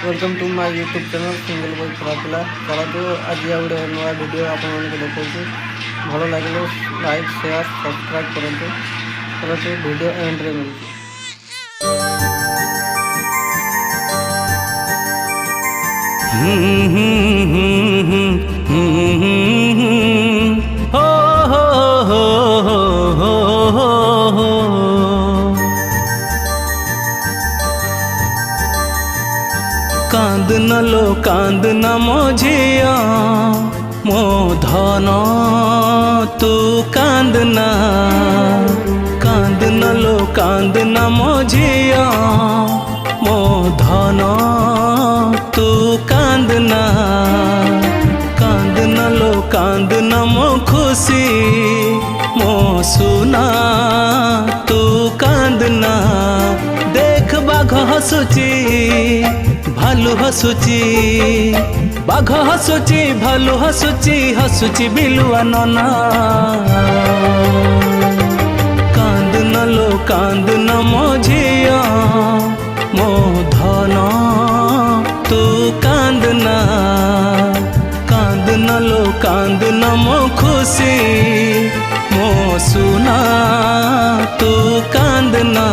Welcome to my YouTube channel single boy खरापिला चलतु आज गोटे नुआ वीडियो आपको देखा भल लगे लाइक शेयर सब्सक्राइब करूँ। चलतु वीडियो एंड रे मिलती कांदना लो कांदना मोझिया मो धन तू कांदना कांदना लो कांदना मोझिया मो धन तू कांदना कांदना लो कांदना मो खुशी मो सुना तू कांदना देख बाघ हसुची भालू हसुची बाघ हसुची भालू हसुची हसुची बिलुआ नना कांदना लो कांदना मोझिया मो धन तू कांदना कांदना लो कांदना मो खुशी मो सुना तू कांदना।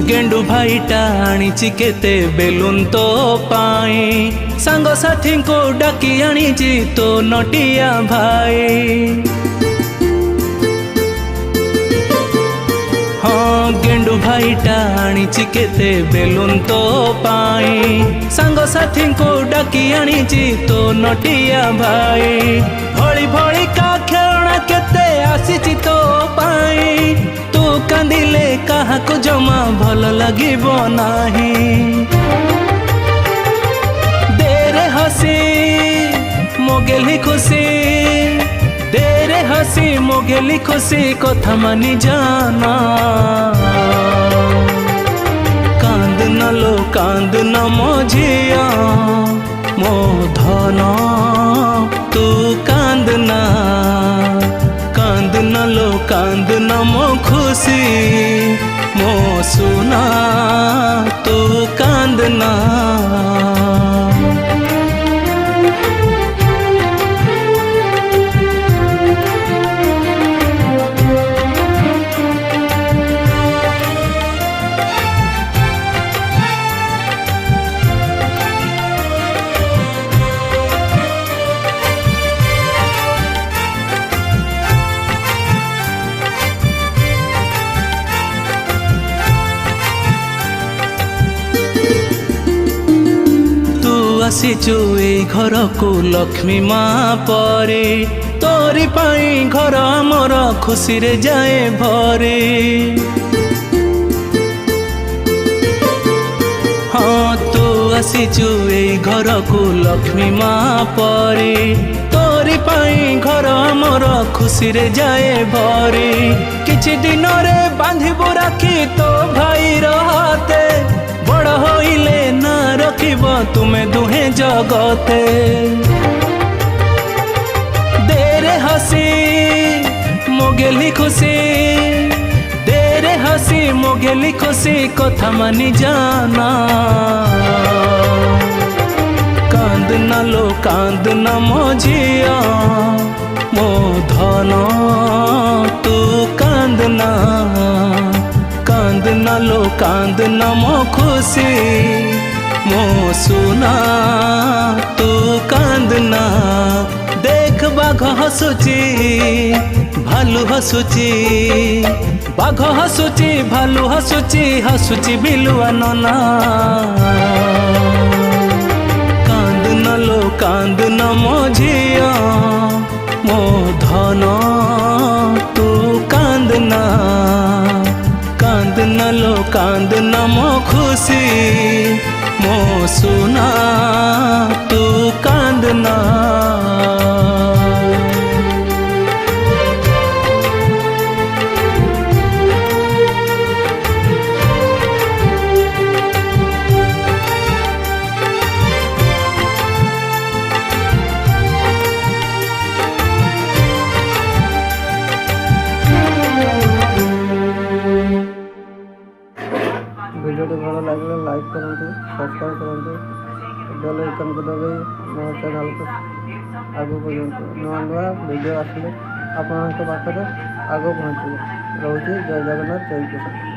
गेंडू भाईटा आनीची केते बेलून तो पाई सांग साथी को डाकी आनीची तो नटिया भाई। हाँ गेंडू भाईटा आनीची केते बेलून तो पाई सांग साथी को डाकी आनीची तो नटिया भाई। भली भली का खेलना केते आसीची तो पाई तू कांदिले काहाको जमा भल लागिबो नाही। देरे हसी मोगेली खुशी देरे हसी मोगेली खुशी कथा मानी जाना कांदना लो कांदना मोझिया मो धन तू कांदना कांदना लो कांदना मो खुशी मो सुना तू कांदना। आसीचु ए घर को लक्ष्मी माँ परे तोरी पाई घर आमर खुशी रे जाए भरे। हाँ तू आसीचु ए घर को लक्ष्मी माँ परे तोरी पाई घर आमर खुशी रे जाए भरे। किछि दिन रे बांधिबो राखी तो भाई रहते बड़ होइले ना रखिब तुमे दुहे जगते। देरे हसी मोगेली खुशी देरे हसी मोगेली खुशी कथा मानी जाना कांदना लो कांदना मोझिया मो धन तू कांदना कांदना लो कांदना मो खुशी मो सुना तू कांदना देख बाघ हसुची भालू हसुची बाघ हसुची भालू हसुची हसुची बिलुआ नना कांदना लो कांदना मोझिया मो धन तू कांदना कांदना लो कांदना मो खुशी मो सुना तू कांदना। भिडियोटी भल लगे लाइक करूँ, सब्सक्राइब करूँ, बेल आइकन को दबाई मो चैनल को आगे बढ़ाऊँ। नुआ नुआ भिडियो आसिले आपण पाखे आगे पहुँचे। रोचे जय जगन्नाथ, जय किसान।